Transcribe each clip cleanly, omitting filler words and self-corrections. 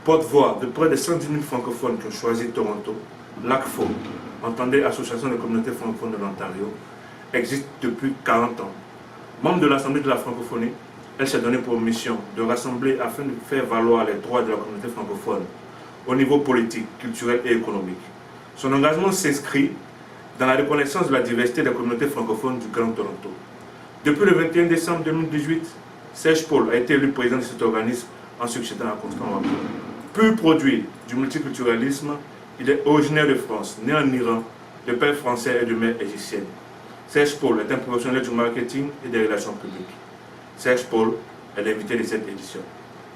Porte-voix de près de 110 000 francophones qui ont choisi Toronto, l'ACFO, entendez Association des communautés francophones de l'Ontario, existe depuis 40 ans. Membre de l'Assemblée de la francophonie, elle s'est donnée pour mission de rassembler afin de faire valoir les droits de la communauté francophone au niveau politique, culturel et économique. Son engagement s'inscrit dans la reconnaissance de la diversité des communautés francophones du Grand Toronto. Depuis le 21 décembre 2018, Serge Paul a été élu président de cet organisme en succédant à Constant Wabou. Pur produit du multiculturalisme, il est originaire de France, né en Iran, de père français et de mère égyptienne. Serge Paul est un professionnel du marketing et des relations publiques. Serge Paul est l'invité de cette édition.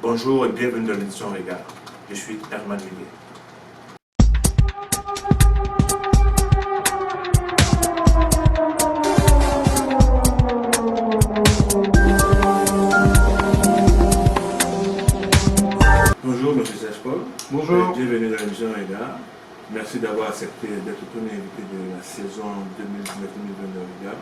Bonjour et bienvenue dans l'édition Regard. Je suis Herman Liguet. Bonjour, M. Serge Paul. Bonjour. Bienvenue dans l'émission Regard. Merci d'avoir accepté d'être le premier invité de la saison 2019-2022 Regard.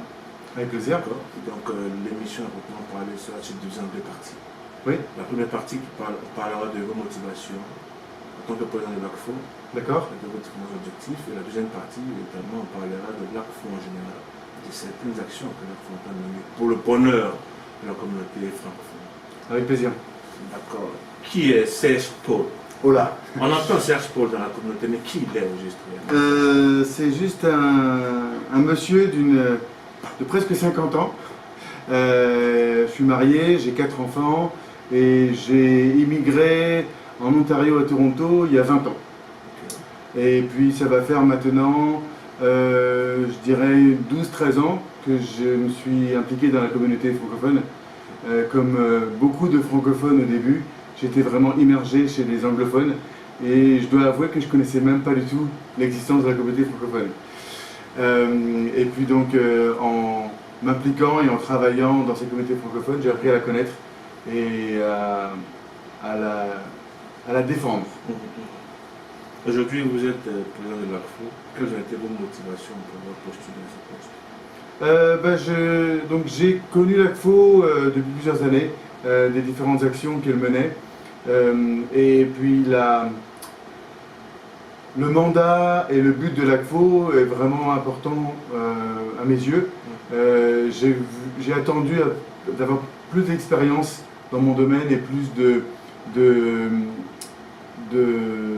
Avec plaisir. Donc l'émission à proprement parler sera divisée en deux parties. Oui. La première partie qui parlera de vos motivations en tant que président de l'ACFO, D'accord. de vos différents objectifs. Et la deuxième partie, notamment, on parlera de l'ACFO en général, de certaines actions que l'ACFO a menées pour le bonheur de la communauté francophone. Avec plaisir. D'accord. Qui est Serge Paul? Oh là. On entend Serge Paul dans la communauté, mais qui il est au juste? C'est juste un monsieur de presque 50 ans. Je suis marié, j'ai 4 enfants et j'ai immigré en Ontario à Toronto il y a 20 ans. Et puis ça va faire maintenant, je dirais 12-13 ans que je me suis impliqué dans la communauté francophone. Comme beaucoup de francophones au début, j'étais vraiment immergé chez les anglophones et je dois avouer que je ne connaissais même pas du tout l'existence de la communauté francophone. Et puis donc en m'impliquant et en travaillant dans ces communautés francophones, j'ai appris à la connaître et à la défendre. Aujourd'hui, vous êtes président de l'ACFO. Quelles ont été vos motivations pour votre postuler à ce poste? Donc j'ai connu l'ACFO depuis plusieurs années, des différentes actions qu'elle menait. Et puis le mandat et le but de l'ACFO est vraiment important à mes yeux. J'ai attendu d'avoir plus d'expérience dans mon domaine et plus de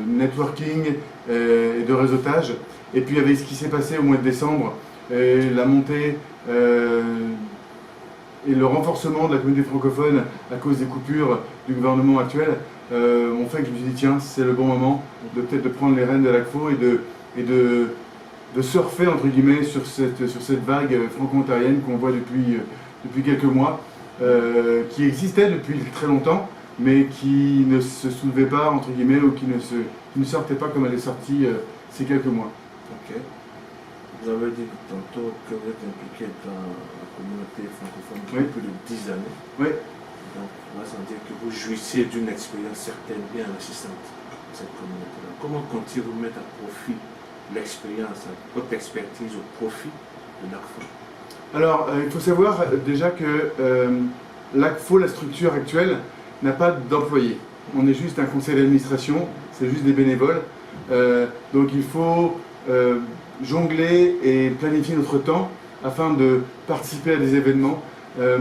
networking et de réseautage. Et puis avec ce qui s'est passé au mois de décembre, la montée et le renforcement de la communauté francophone à cause des coupures du gouvernement actuel ont fait que je me suis dit tiens, c'est le bon moment de peut-être de prendre les rênes de l'ACFO et de surfer entre guillemets sur cette vague franco-ontarienne qu'on voit depuis quelques mois, qui existait depuis très longtemps, mais qui ne se soulevait pas entre guillemets ou qui ne sortait pas comme elle est sortie ces quelques mois. Ok. Vous avez dit tantôt que vous êtes impliqué dans la communauté francophone depuis plus de 10 années. Oui. Donc, on va sentir que vous jouissiez d'une expérience certaine et enrichissante de cette communauté-là. Comment comptez-vous mettre à profit l'expérience, votre expertise au profit de l'ACFO? Alors, il faut savoir déjà que l'ACFO, la structure actuelle, n'a pas d'employés. On est juste un conseil d'administration, c'est juste des bénévoles. Donc il faut jongler et planifier notre temps afin de participer à des événements,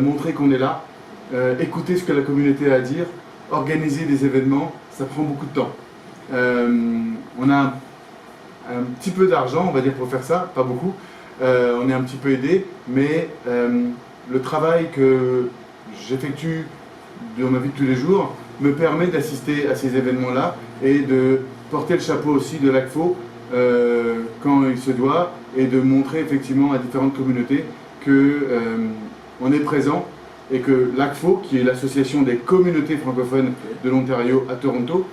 montrer qu'on est là, écouter ce que la communauté a à dire, organiser des événements, ça prend beaucoup de temps. On a un petit peu d'argent, on va dire, pour faire ça, pas beaucoup. On est un petit peu aidé, mais le travail que j'effectue dans ma vie de tous les jours me permet d'assister à ces événements-là et de porter le chapeau aussi de l'ACFO quand il se doit et de montrer effectivement à différentes communautés qu'on est présent et que l'ACFO, qui est l'association des communautés francophones de l'Ontario à Toronto,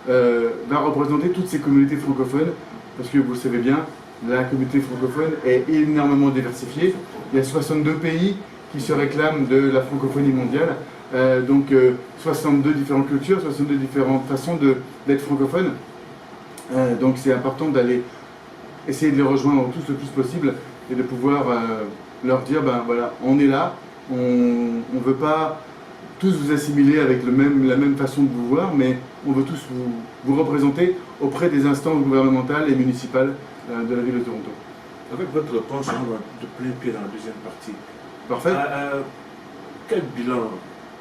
va représenter toutes ces communautés francophones parce que vous le savez bien, la communauté francophone est énormément diversifiée. Il y a 62 pays qui se réclament de la francophonie mondiale. Donc 62 différentes cultures, 62 différentes façons d'être francophone. Donc c'est important d'aller essayer de les rejoindre tous le plus possible et de pouvoir leur dire ben voilà, on est là, on ne veut pas tous vous assimiler avec la même façon de vous voir, mais on veut tous vous représenter auprès des instances gouvernementales et municipales de la ville de Toronto. Avec votre réponse, on va de plein pied dans la deuxième partie. Parfait. Quel bilan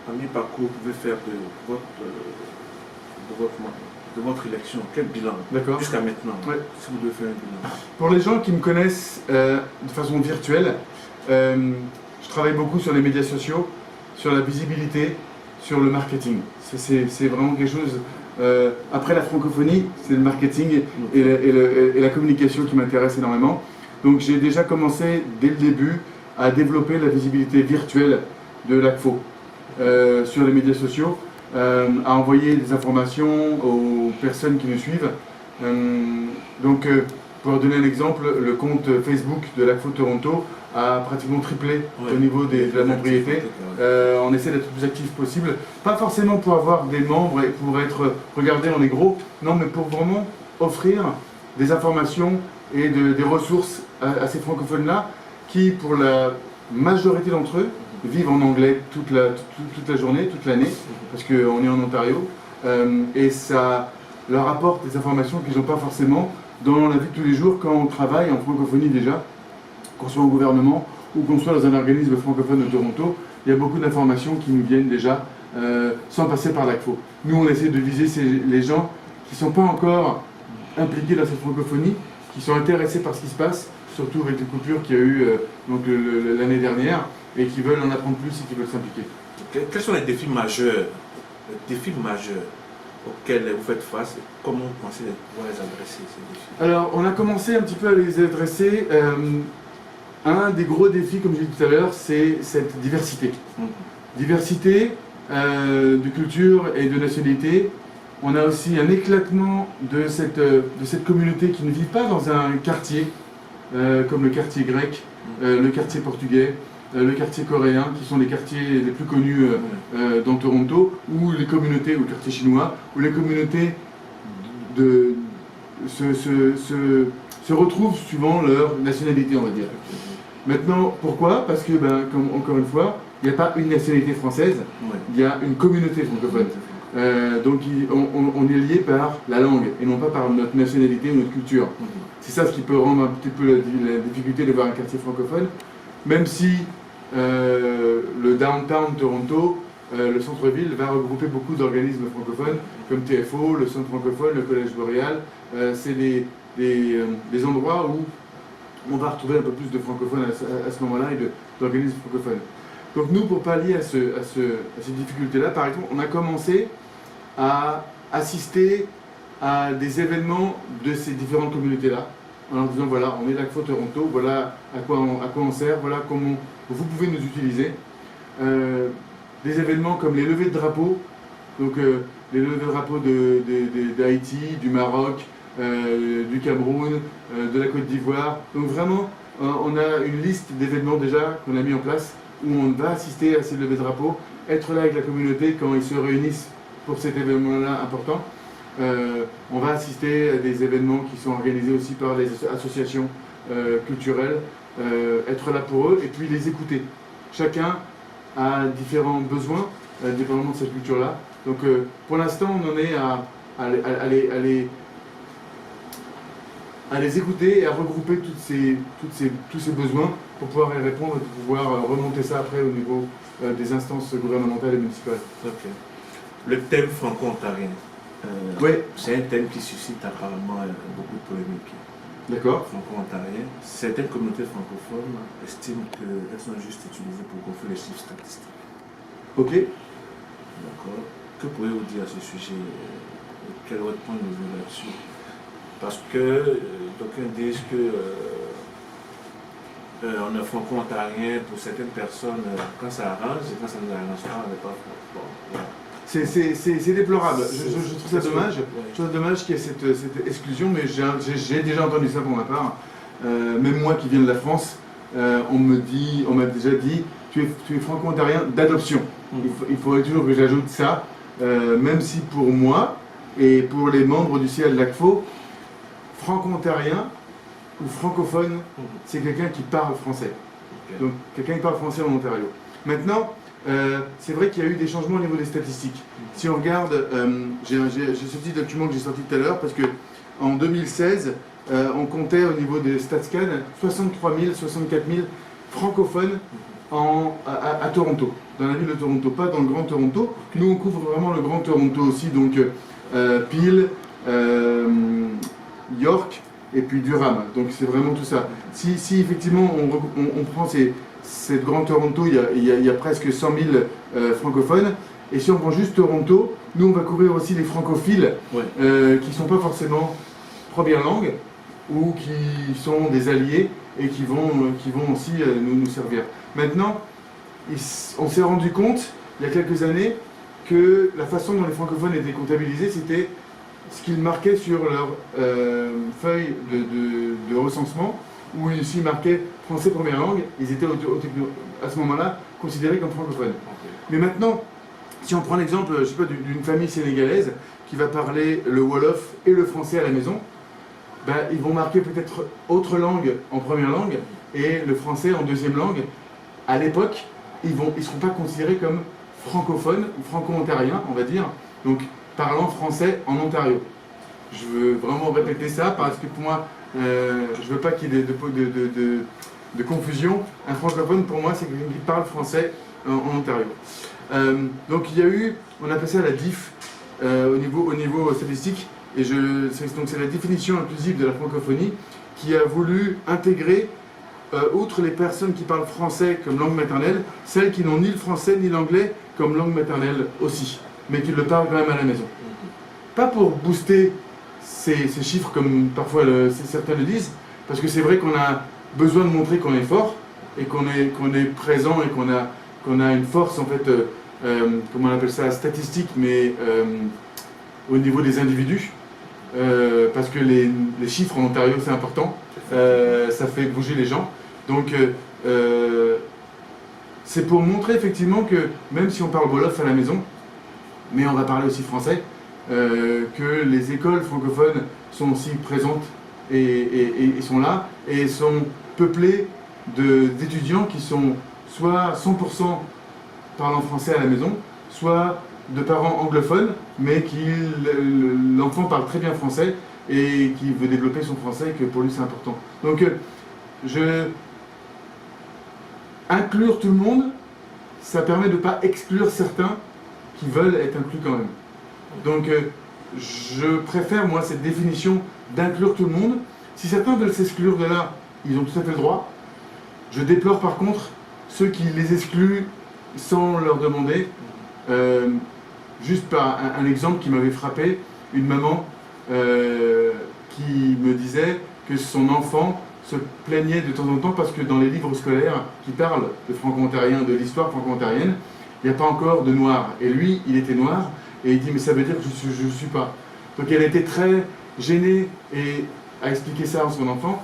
à mi-parcours vous pouvez faire de votre élection? Quel bilan jusqu'à maintenant, si vous devez faire un bilan? Pour les gens qui me connaissent de façon virtuelle, je travaille beaucoup sur les médias sociaux, sur la visibilité, sur le marketing. C'est vraiment quelque chose... après la francophonie, c'est le marketing et la communication qui m'intéresse énormément. Donc j'ai déjà commencé dès le début à développer la visibilité virtuelle de l'ACFO sur les médias sociaux, à envoyer des informations aux personnes qui nous suivent. Pour donner un exemple, le compte Facebook de l'ACFO Toronto a pratiquement triplé au niveau de la membriété. On essaie d'être le plus actif possible, pas forcément pour avoir des membres et pour être regardé, on est gros, non, mais pour vraiment offrir des informations et des ressources à ces francophones-là qui, pour la majorité d'entre eux, vivent en anglais toute la journée, toute l'année, parce qu'on est en Ontario, et ça leur apporte des informations qu'ils n'ont pas forcément dans la vie de tous les jours quand on travaille en francophonie déjà, qu'on soit au gouvernement ou qu'on soit dans un organisme francophone de Toronto. Il y a beaucoup d'informations qui nous viennent déjà sans passer par l'ACFO. Nous, on essaie de viser les gens qui ne sont pas encore impliqués dans cette francophonie, qui sont intéressés par ce qui se passe, surtout avec les coupures qu'il y a eu l'année dernière, et qui veulent en apprendre plus et qui veulent s'impliquer. Quels sont les défis majeurs auxquels vous faites face et comment vous pensez pouvoir les adresser, ces défis? Alors, on a commencé un petit peu à les adresser. Un des gros défis, comme je l'ai dit tout à l'heure, c'est cette diversité. Diversité de culture et de nationalité. On a aussi un éclatement de cette communauté qui ne vit pas dans un quartier, comme le quartier grec, le quartier portugais, le quartier coréen, qui sont les quartiers les plus connus dans Toronto, ou les communautés, ou le quartier chinois, où les communautés se retrouvent suivant leur nationalité, on va dire. Maintenant, pourquoi? Parce que, comme encore une fois, il n'y a pas une nationalité française, il y a une communauté francophone. Donc on est lié par la langue et non pas par notre nationalité ou notre culture. C'est ça ce qui peut rendre un petit peu la difficulté de voir un quartier francophone, même si le downtown Toronto, le centre-ville, va regrouper beaucoup d'organismes francophones comme TFO, le Centre francophone, le Collège Boréal. C'est des endroits où on va retrouver un peu plus de francophones à ce moment-là et d'organismes francophones. Donc nous, pour pallier à ces difficultés-là, par exemple, on a commencé à assister à des événements de ces différentes communautés-là, en leur disant voilà, on est l'ACFO Toronto, voilà à quoi on sert, voilà comment vous pouvez nous utiliser. Des événements comme les levées de drapeaux, donc les levées de drapeaux d'Haïti, du Maroc, du Cameroun, de la Côte d'Ivoire. Donc vraiment, on a une liste d'événements déjà qu'on a mis en place où on va assister à ces levées de drapeaux, être là avec la communauté quand ils se réunissent pour cet événement-là important. On va assister à des événements qui sont organisés aussi par les associations culturelles, être là pour eux et puis les écouter. Chacun a différents besoins, dépendamment de cette culture-là. Donc pour l'instant, on en est à les écouter et à regrouper tous ces besoins pour pouvoir y répondre et pour pouvoir remonter ça après au niveau des instances gouvernementales et municipales. Okay. Le thème franco-ontarien, c'est un thème qui suscite apparemment beaucoup de polémiques. D'accord. Franco-ontarien. Certaines communautés francophones estiment qu'elles sont juste utilisées pour gonfler les chiffres statistiques. Ok. D'accord. Que pouvez-vous dire à ce sujet? Quel est votre point de vue là-dessus? Parce que d'aucuns disent que on est franco-ontarien pour certaines personnes, quand ça arrange, et quand ça ne nous arrange pas, on n'est pas franco. Voilà. C'est déplorable. Je trouve ça dommage. Je trouve ça dommage qu'il y ait cette exclusion, mais j'ai déjà entendu ça pour ma part. Même moi qui viens de la France, on m'a déjà dit tu es franco-ontarien d'adoption. Il faudrait toujours que j'ajoute ça, même si pour moi et pour les membres du CA de l'ACFO, franco-ontarien ou francophone, c'est quelqu'un qui parle français. Okay. Donc quelqu'un qui parle français en Ontario. Maintenant, c'est vrai qu'il y a eu des changements au niveau des statistiques. Si on regarde, j'ai ce petit document que j'ai sorti tout à l'heure, parce que en 2016, on comptait au niveau des StatsCan 63 000, 64 000 francophones à Toronto, dans la ville de Toronto, pas dans le Grand Toronto. Nous, on couvre vraiment le Grand Toronto aussi, donc Peel, York et puis Durham. Donc c'est vraiment tout ça. Si effectivement on prend cette Grand Toronto, il y a presque 100 000 francophones. Et si on prend juste Toronto, nous on va couvrir aussi les francophiles qui ne sont pas forcément première langue ou qui sont des alliés et qui vont aussi nous servir. Maintenant, on s'est rendu compte, il y a quelques années, que la façon dont les francophones étaient comptabilisés, c'était ce qu'ils marquaient sur leur feuille de recensement, où s'ils marquaient français première langue, ils étaient à ce moment-là considérés comme francophones. Mais maintenant, si on prend l'exemple, je sais pas, d'une famille sénégalaise qui va parler le Wolof et le français à la maison, ben, ils vont marquer peut-être autre langue en première langue et le français en deuxième langue. À l'époque, ils ne seront pas considérés comme francophones ou franco-ontariens, on va dire, donc parlant français en Ontario. Je veux vraiment répéter ça parce que pour moi, je ne veux pas qu'il y ait de confusion. Un francophone, pour moi, c'est quelqu'un qui parle français en Ontario. Donc il y a eu, on appelle ça la DIF au niveau statistique, et c'est la définition inclusive de la francophonie qui a voulu intégrer, outre les personnes qui parlent français comme langue maternelle, celles qui n'ont ni le français ni l'anglais comme langue maternelle aussi, mais qui le parlent quand même à la maison. Pas pour booster ces chiffres comme parfois certains le disent, parce que c'est vrai qu'on a besoin de montrer qu'on est fort et qu'on est présent et qu'on a une force en fait, comment on appelle ça, statistique, mais au niveau des individus, parce que les chiffres en Ontario c'est important, ça fait bouger les gens. Donc c'est pour montrer effectivement que même si on parle Wolof à la maison, mais on va parler aussi français, que les écoles francophones sont aussi présentes et sont là, et sont peuplées d'étudiants qui sont soit 100% parlant français à la maison, soit de parents anglophones, mais l'enfant parle très bien français et qui veut développer son français et que pour lui c'est important. Donc inclure tout le monde, ça permet de ne pas exclure certains qui veulent être inclus quand même. Donc je préfère moi cette définition d'inclure tout le monde. Si certains veulent s'exclure de là, ils ont tout à fait le droit. Je déplore par contre ceux qui les excluent sans leur demander. Juste par un exemple qui m'avait frappé, une maman qui me disait que son enfant se plaignait de temps en temps parce que dans les livres scolaires qui parlent de franco-ontarien, de l'histoire franco-ontarienne, il n'y a pas encore de noir. Et lui, il était noir, et il dit « mais ça veut dire que je ne suis pas ». Donc elle était très gênée et à expliquer ça à son enfant.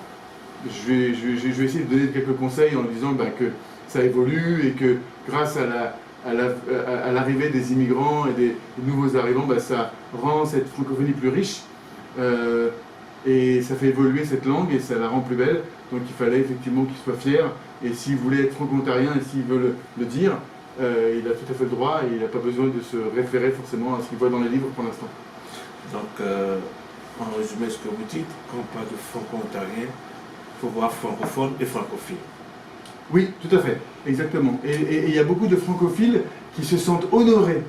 Je vais essayer de donner quelques conseils en lui disant que ça évolue et que grâce à l'arrivée des immigrants et des nouveaux arrivants, ça rend cette francophonie plus riche et ça fait évoluer cette langue et ça la rend plus belle. Donc il fallait effectivement qu'il soit fier, et s'il voulait être franco-ontarien et s'il veut le dire, il a tout à fait le droit et il n'a pas besoin de se référer forcément à ce qu'il voit dans les livres pour l'instant. Donc en résumé ce que vous dites, quand on parle de franco-ontarien, il faut voir francophone et francophile. Oui, tout à fait, exactement. Et il y a beaucoup de francophiles qui se sentent honorés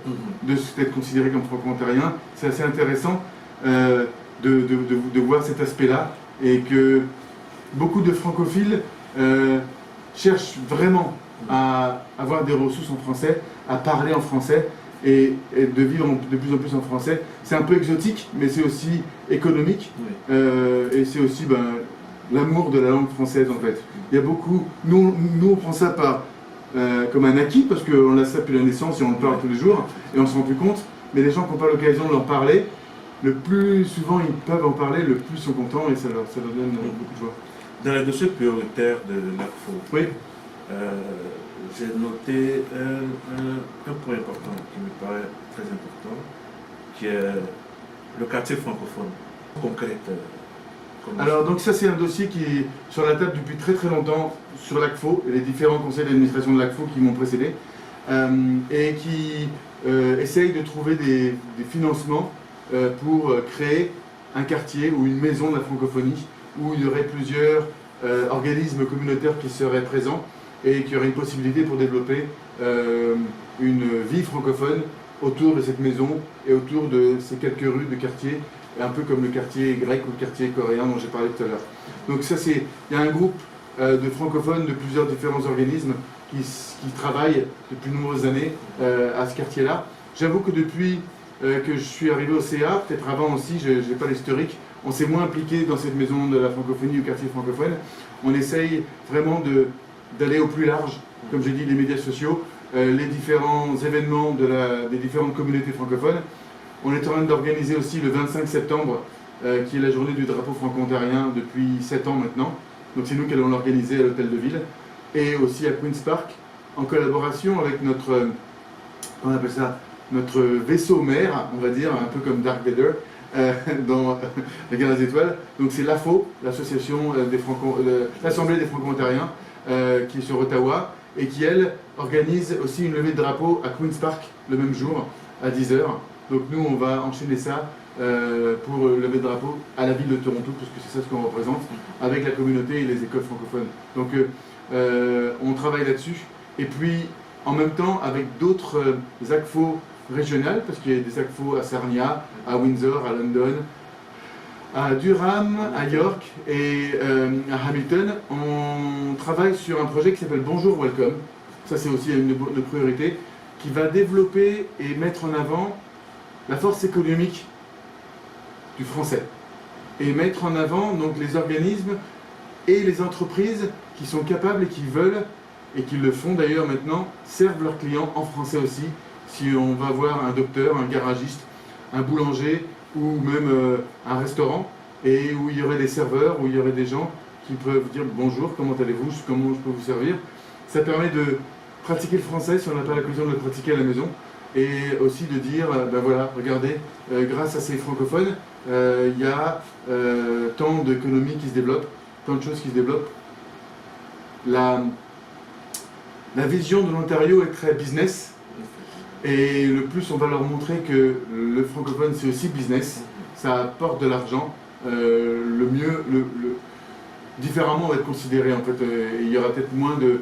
d'être considérés comme franco-ontariens. C'est assez intéressant de voir cet aspect-là, et que beaucoup de francophiles cherchent vraiment à avoir des ressources en français, à parler en français et de vivre de plus en plus en français. C'est un peu exotique, mais c'est aussi économique, et c'est aussi l'amour de la langue française en fait. Il y a beaucoup, nous on prend ça comme un acquis parce qu'on a ça depuis la naissance et on le parle tous les jours et on ne se rend plus compte, mais les gens qui n'ont pas l'occasion de leur parler, le plus souvent ils peuvent en parler, le plus ils sont contents et ça leur donne beaucoup de joie. Dans les dossiers prioritaires de l'ACFO, j'ai noté un point important qui me paraît très important, qui est le quartier francophone, concret. Alors donc ça c'est un dossier qui est sur la table depuis très très longtemps sur l'ACFO et les différents conseils d'administration de l'ACFO qui m'ont précédé. et qui essaye de trouver des financements pour créer un quartier ou une maison de la francophonie où il y aurait plusieurs organismes communautaires qui seraient présents et qui aurait une possibilité pour développer une vie francophone autour de cette maison et autour de ces quelques rues de quartier, un peu comme le quartier grec ou le quartier coréen dont j'ai parlé tout à l'heure. Donc ça, il y a un groupe de francophones de plusieurs différents organismes qui travaillent depuis de nombreuses années à ce quartier-là. J'avoue que depuis que je suis arrivé au CA, peut-être avant aussi, je n'ai pas l'historique, on s'est moins impliqué dans cette maison de la francophonie, au quartier francophone. On essaye vraiment d'aller au plus large, comme j'ai dit, les médias sociaux, les différents événements des différentes communautés francophones. On est en train d'organiser aussi le 25 septembre, qui est la journée du drapeau franco-ontarien depuis 7 ans maintenant. Donc c'est nous qui allons l'organiser à l'Hôtel de Ville. Et aussi à Queen's Park, en collaboration avec notre, on appelle ça, notre vaisseau mère, on va dire, un peu comme Dark Vader, dans La Guerre des Étoiles. Donc c'est l'AFO, l'association l'Assemblée des Franco-Ontariens, qui est sur Ottawa, et qui, elle, organise aussi une levée de drapeau à Queen's Park le même jour, à 10h. Donc nous, on va enchaîner ça pour lever de drapeau à la ville de Toronto, parce que c'est ça ce qu'on représente, avec la communauté et les écoles francophones. Donc on travaille là-dessus. Et puis, en même temps, avec d'autres ACFO régionales, parce qu'il y a des ACFO à Sarnia, à Windsor, à London, à Durham, à York et à Hamilton, on travaille sur un projet qui s'appelle Bonjour Welcome. Ça, c'est aussi une de nos priorités, qui va développer et mettre en avant la force économique du français. Et mettre en avant donc les organismes et les entreprises qui sont capables et qui veulent, et qui le font d'ailleurs maintenant, servent leurs clients en français aussi. Si on va voir un docteur, un garagiste, un boulanger ou même un restaurant, et où il y aurait des serveurs, où il y aurait des gens qui peuvent dire bonjour, comment allez-vous, comment je peux vous servir. Ça permet de pratiquer le français si on n'a pas l'occasion de le pratiquer à la maison, et aussi de dire, ben voilà, regardez, grâce à ces francophones, il y a tant d'économies qui se développent, tant de choses qui se développent. La vision de l'Ontario est très business, et le plus on va leur montrer que le francophone c'est aussi business, ça apporte de l'argent, le mieux, différemment on va être considéré en fait. Il y aura peut-être moins de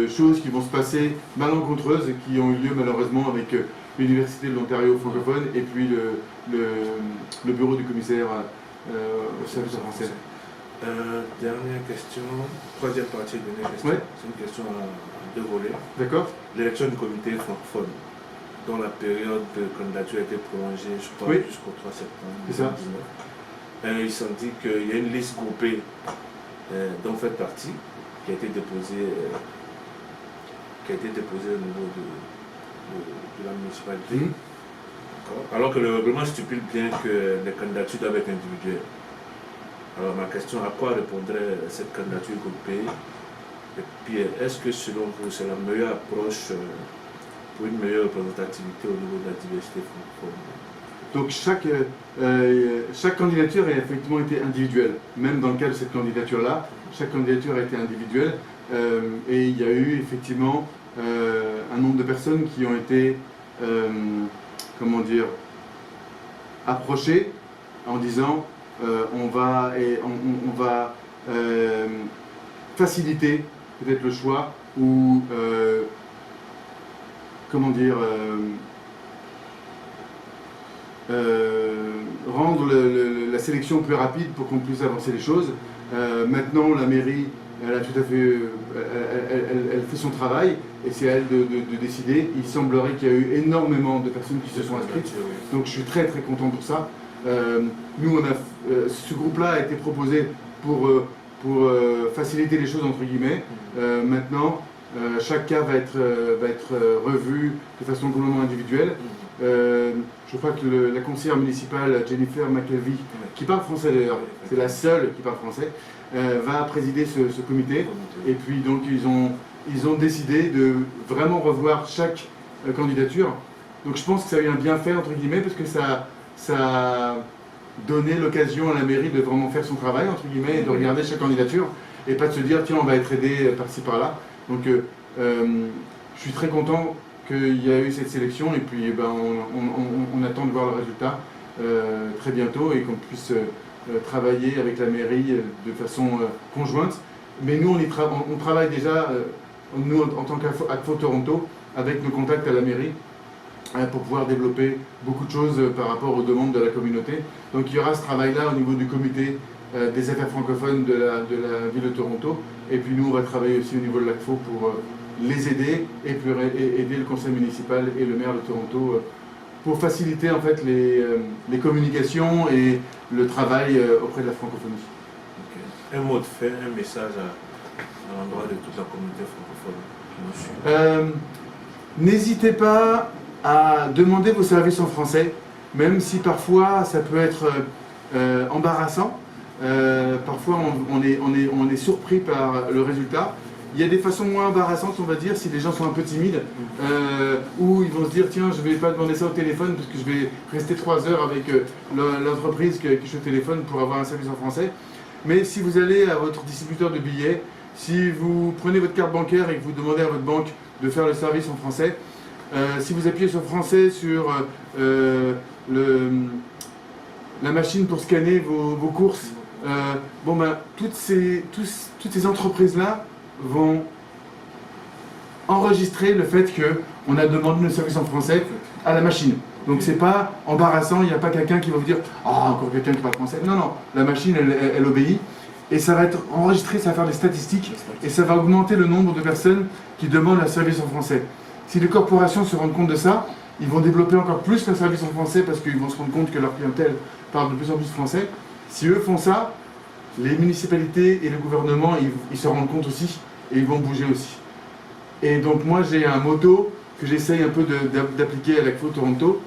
choses qui vont se passer malencontreuses et qui ont eu lieu malheureusement avec l'Université de l'Ontario francophone et puis le bureau du commissaire au service français. Dernière question, troisième partie de mes questions. Ouais. C'est une question à deux volets. D'accord. L'élection du comité francophone, dont la période de candidature a été prolongée, je crois, Oui. jusqu'au 3 septembre C'est ça. 2019. Ils ont dit qu'il y a une liste groupée dont fait partie, qui a été déposée au niveau de la municipalité. Mmh. Alors que le règlement stipule bien que les candidatures doivent être individuelles. Alors ma question, à quoi répondrait cette candidature groupée? Et puis est-ce que selon vous c'est la meilleure approche pour une meilleure représentativité au niveau de la diversité francophone? Donc chaque candidature a effectivement été individuelle. Même dans le cas de cette candidature-là, chaque candidature a été individuelle. Et il y a eu effectivement un nombre de personnes qui ont été, comment dire, approchées en disant on va faciliter peut-être le choix ou comment dire rendre la sélection plus rapide pour qu'on puisse avancer les choses. Maintenant, la mairie, elle a tout à fait, elle fait son travail et c'est à elle de décider. Il semblerait qu'il y a eu énormément de personnes qui se sont inscrites, donc je suis très très content pour ça. Nous, ce groupe-là a été proposé pour faciliter les choses entre guillemets. Maintenant, chaque cas va être revu de façon complètement individuelle. Je crois que la conseillère municipale Jennifer McKelvey, qui parle français d'ailleurs, c'est la seule qui parle français, va présider ce comité. Et puis donc ils ont décidé de vraiment revoir chaque candidature. Donc je pense que ça a eu un bienfait entre guillemets parce que ça a donné l'occasion à la mairie de vraiment faire son travail entre guillemets et de regarder chaque candidature et pas de se dire tiens on va être aidé par-ci par-là. Donc je je suis très content qu'il y a eu cette sélection et puis eh ben, on attend de voir le résultat très bientôt et qu'on puisse travailler avec la mairie de façon conjointe. Mais nous, on travaille déjà, nous en tant qu'Agfo Toronto, avec nos contacts à la mairie pour pouvoir développer beaucoup de choses par rapport aux demandes de la communauté. Donc il y aura ce travail-là au niveau du comité des affaires francophones de la ville de Toronto. Et puis nous, on va travailler aussi au niveau de l'Agfo pour les aider et puis aider le conseil municipal et le maire de Toronto pour faciliter en fait les communications et le travail auprès de la francophonie. Okay. Un mot de fait, un message à l'endroit de toute la communauté francophone. N'hésitez pas à demander vos services en français, même si parfois ça peut être embarrassant. Parfois on est surpris par le résultat. Il y a des façons moins embarrassantes, on va dire, si les gens sont un peu timides, où ils vont se dire tiens, je ne vais pas demander ça au téléphone parce que je vais rester 3 heures avec l'entreprise que je téléphone pour avoir un service en français. Mais si vous allez à votre distributeur de billets, si vous prenez votre carte bancaire et que vous demandez à votre banque de faire le service en français, si vous appuyez sur français sur la machine pour scanner vos courses, toutes ces entreprises-là vont enregistrer le fait qu'on a demandé le service en français à la machine. Donc c'est pas embarrassant, il n'y a pas quelqu'un qui va vous dire « Ah, encore quelqu'un qui parle français ». Non, non, la machine, elle obéit. Et ça va être enregistré, ça va faire des statistiques, et ça va augmenter le nombre de personnes qui demandent un service en français. Si les corporations se rendent compte de ça, ils vont développer encore plus le service en français parce qu'ils vont se rendre compte que leur clientèle parle de plus en plus français. Si eux font ça, les municipalités et le gouvernement, ils se rendent compte aussi, et ils vont bouger aussi. Et donc moi, j'ai un motto que j'essaye un peu d'appliquer à l'Agfo Toronto,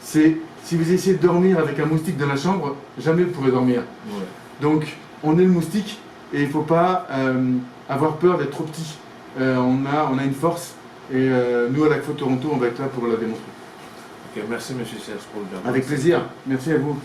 c'est si vous essayez de dormir avec un moustique dans la chambre, jamais vous pourrez dormir. Ouais. Donc on est le moustique et il ne faut pas avoir peur d'être trop petit. On a une force et nous à l'Agfo Toronto, on va être là pour la démontrer. Okay, merci M. Serge pour le dialogue. Avec plaisir, merci à vous.